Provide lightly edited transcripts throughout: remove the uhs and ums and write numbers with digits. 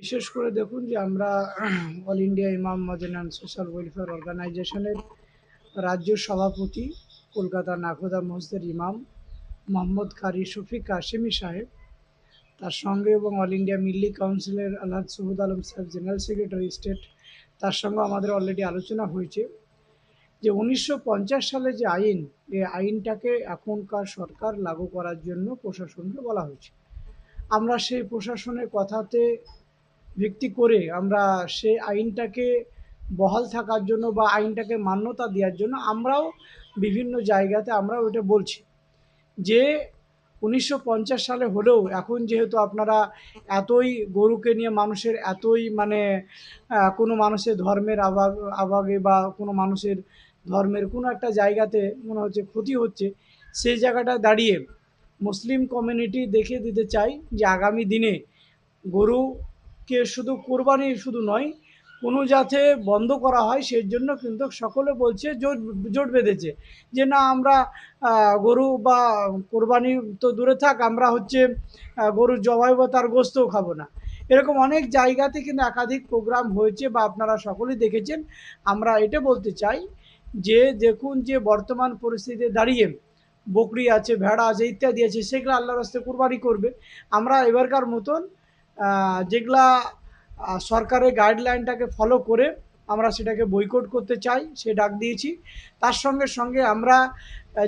বিশেষ করে দেখুন যে আমরা অল ইন্ডিয়া ইমাম মদীন অ্যান্ড সোশ্যাল ওয়েলফেয়ার অর্গানাইজেশনের রাজ্য সভাপতি কলকাতা নাখোদা মসজিদের ইমাম মোহাম্মদ কারি শফিক কাশিমি সাহেব, তার সঙ্গে এবং অল ইন্ডিয়া মিল্লি কাউন্সিলের আলহাজ সহুদ আলম সাহেব জেনারেল সেক্রেটারি স্টেট, তার সঙ্গে আমাদের অলরেডি আলোচনা হয়েছে যে ১৯৫০ সালে যে আইন, এই আইনটাকে এখনকার সরকার লাগু করার জন্য প্রশাসনকে বলা হয়েছে। আমরা সেই প্রশাসনের কথাতে ভিত্তি করে আমরা সেই আইনটাকে বহাল থাকার জন্য বা আইনটাকে মান্যতা দেওয়ার জন্য আমরাও বিভিন্ন জায়গাতে আমরাও এটা বলছি যে ১৯৫০ সালে হলেও এখন যেহেতু আপনারা এতই গরুকে নিয়ে মানুষের এতই মানে কোনো মানুষের ধর্মের আবাগে বা কোনো মানুষের ধর্মের কোনো একটা জায়গাতে মনে হচ্ছে ক্ষতি হচ্ছে, সেই জায়গাটা দাঁড়িয়ে মুসলিম কমিউনিটি দেখিয়ে দিতে চাই যে আগামী দিনে গরুকে শুধু কোরবানি শুধু নয়, কোনো যাতে বন্ধ করা হয় সেই জন্য কিন্তু সকলে বলছে, জোট জোট বেঁধেছে যে না আমরা গরু বা কোরবানি তো দূরে থাক, আমরা হচ্ছে গরুর জবাই বা তার গোস্তও খাবো না। এরকম অনেক জায়গাতে কিন্তু একাধিক প্রোগ্রাম হয়েছে বা আপনারা সকলেই দেখেছেন। আমরা এটা বলতে চাই যে দেখুন যে বর্তমান পরিস্থিতিতে দাঁড়িয়ে বকরি আছে, ভেড়া আছে, ইত্যাদি আছে, সেগুলো আল্লাহর রাস্তায় কুরবানি করবে। আমরা এবারকার মতন যেগুলা সরকারের গাইডলাইনটাকে ফলো করে আমরা সেটাকে বয়কট করতে চাই, সে ডাক দিয়েছি। তার সঙ্গে সঙ্গে আমরা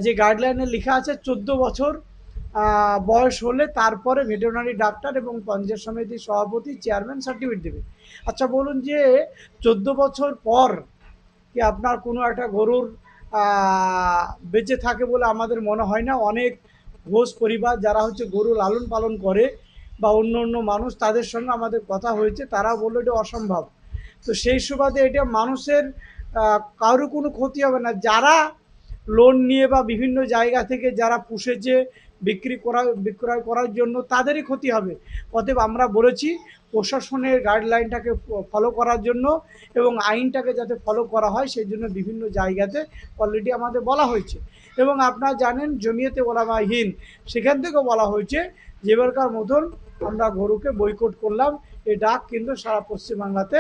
যে গাইডলাইনে লেখা আছে ১৪ বছর বয়স হলে তারপরে ভেটেরিনারি ডাক্তার এবং পঞ্চায়েত সমিতির সভাপতি চেয়ারম্যান সার্টিফিকেট দেবে। আচ্ছা বলুন যে ১৪ বছর পর কি আপনার কোনো একটা গরুর বেঁচে থাকে বলে আমাদের মনে হয় না। অনেক ঘোষ পরিবার যারা হচ্ছে গরু লালন পালন করে বা অন্য অন্য মানুষ, তাদের সঙ্গে আমাদের কথা হয়েছে, তারা বললো এটা অসম্ভব। তো সেই সুবাদে এটা মানুষের কারো কোনো ক্ষতি হবে না। যারা লোন নিয়ে বা বিভিন্ন জায়গা থেকে যারা পুষেছে বিক্রয় করার জন্য তাদেরই ক্ষতি হবে। অতএব আমরা বলেছি প্রশাসনের গাইডলাইনটাকে ফলো করার জন্য এবং আইনটাকে যাতে ফলো করা হয় সেই জন্য বিভিন্ন জায়গাতে অলরেডি আমাদের বলা হয়েছে। এবং আপনারা জানেন জমিয়তে ওলামা হিন্দ সেখান থেকেও বলা হয়েছে যে এবারকার মতন আমরা গরুকে বয়কট করলাম। এই ডাক কিন্তু সারা পশ্চিমবাংলাতে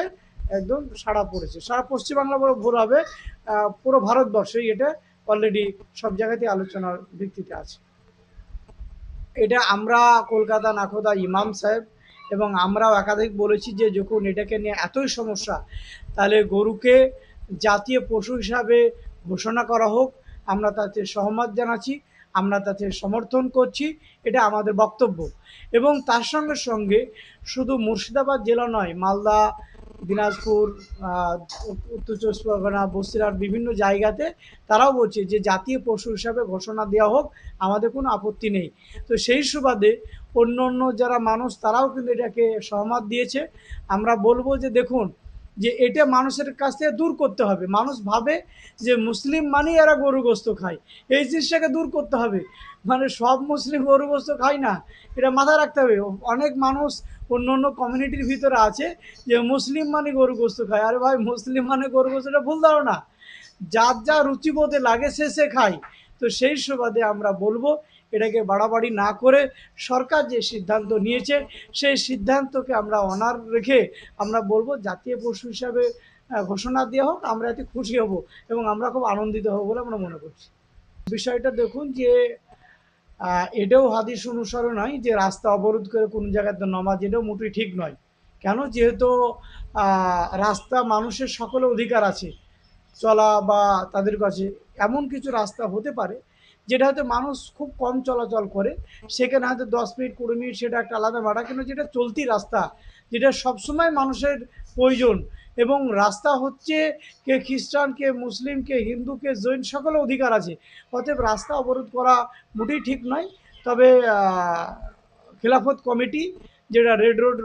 একদম সাড়া পড়েছে। সারা পশ্চিমবাংলা বলে ভুল হবে, পুরো ভারতবর্ষেই এটা অলরেডি সব জায়গাতেই আলোচনার ভিত্তিতে আছে। এটা আমরা কলকাতা নাখোদা ইমাম সাহেব এবং আমরাও একাধিক বলেছি যে যখন এটাকে নিয়ে এতই সমস্যা, তাহলে গরুকে জাতীয় পশু হিসাবে ঘোষণা করা হোক। আমরা তাতে সহমত জানাচ্ছি, আমরা তাতে সমর্থন করছি, এটা আমাদের বক্তব্য। এবং তার সঙ্গে সঙ্গে শুধু মুর্শিদাবাদ জেলা নয়, মালদা, দিনাজপুর, উত্তর চব্বিশ পরগনা, বসিরহাট বিভিন্ন জায়গাতে তারাও বলছে যে জাতীয় পশু হিসাবে ঘোষণা দেওয়া হোক, আমাদের কোনো আপত্তি নেই। তো সেই সুবাদে অন্য অন্য যারা মানুষ তারাও কিন্তু এটাকে সহমত দিয়েছে। আমরা বলবো যে দেখুন যে এটা মানুষের কাছ থেকে দূর করতে হবে। মানুষ ভাবে যে মুসলিম মানেই এরা গরু গোস্ত খায়, এই জিনিসটাকে দূর করতে হবে। মানে সব মুসলিম গরু গোস্ত খায় না, এটা মাথায় রাখতে হবে। অনেক মানুষ অন্য অন্য কমিউনিটির ভিতরে আছে যে মুসলিম মানে গরু গোস্ত খায়। আরে ভাই, মুসলিম মানে গরু গোস্ত, এটা ভুল ধারণা। যার যা রুচিবোধে লাগে সে খায়। তো সেই সুবাদে আমরা বলবো এটাকে বাড়াবাড়ি না করে সরকার যে সিদ্ধান্ত নিয়েছে সেই সিদ্ধান্তকে আমরা অনার রেখে আমরা বলবো জাতীয় পশু হিসাবে ঘোষণা দেওয়া হোক। আমরা এতে খুশি হব এবং আমরা খুব আনন্দিত হব বলে আমরা মনে করছি। বিষয়টা দেখুন যে এটাও হাদিস অনুসারে নয় যে রাস্তা অবরোধ করে কোনো জায়গাতে নামাজ, এটাও মোটেই ঠিক নয়। কেন? যেহেতু রাস্তা মানুষের সকলের অধিকার আছে চলা বা তাদের কাছে। এমন কিছু রাস্তা হতে পারে যেটা হয়তো মানুষ খুব কম চলাচল করে, সেখানে হয়তো ১০ মিনিট ২০ মিনিট সেটা একটা আলাদা ভাড়া, কিন্তু যেটা চলতি রাস্তা, যেটা সবসময় মানুষের প্রয়োজন। এবং রাস্তা হচ্ছে কে খ্রিস্টান, কে মুসলিম, কে হিন্দু, কে জৈন, সকলের অধিকার আছে। অতএব রাস্তা অবরোধ করা মোটেই ঠিক নয়। তবে খেলাফত কমিটি যেটা রেড রোড,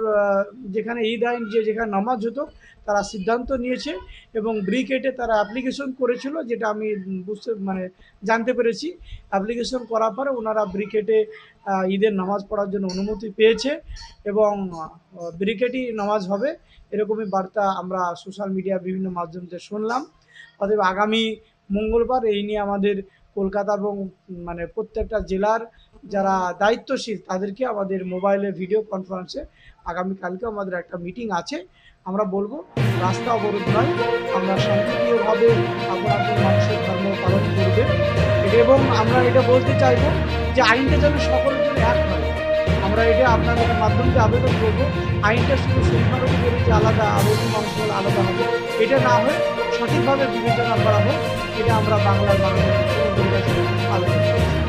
যেখানে ঈদ আইন যেখানে নামাজ হতো, তারা সিদ্ধান্ত নিয়েছে এবং ব্রিকেটে তারা অ্যাপ্লিকেশন করেছিল, যেটা আমি জানতে পেরেছি। অ্যাপ্লিকেশন করার পরে ওনারা ব্রিকেটে ঈদের নামাজ পড়ার জন্য অনুমতি পেয়েছে এবং ব্রিকেটই নামাজ হবে, এরকমই বার্তা আমরা সোশ্যাল মিডিয়া বিভিন্ন মাধ্যম থেকে শুনলাম। অতএব আগামী মঙ্গলবার এই নিয়ে আমাদের কলকাতা এবং মানে প্রত্যেকটা জেলার যারা দায়িত্বশীল তাদেরকে আমাদের মোবাইলে ভিডিও কনফারেন্সে আগামীকালকে আমাদের একটা মিটিং আছে। আমরা বলবো রাস্তা অবরোধ নয়, আমরা শান্তিপ্রিয়ভাবে আপনাদের মানুষের ধর্ম পালন করবে এবং আমরা এটা বলতে চাইবো যে আইনটা যেন সকলের জন্য এক হয়। আমরা এটা আপনাদের মাধ্যমে আবেদন করবো, আইনটা শুধু সংখ্যালঘু বলে যে আলাদা আর অন্য মানুষ বলে আলাদা হবে, এটা না হয়ে সঠিকভাবে বিবেচনা করা হোক। এটা আমরা বাংলার মানুষের কাছে আবেদন করছি।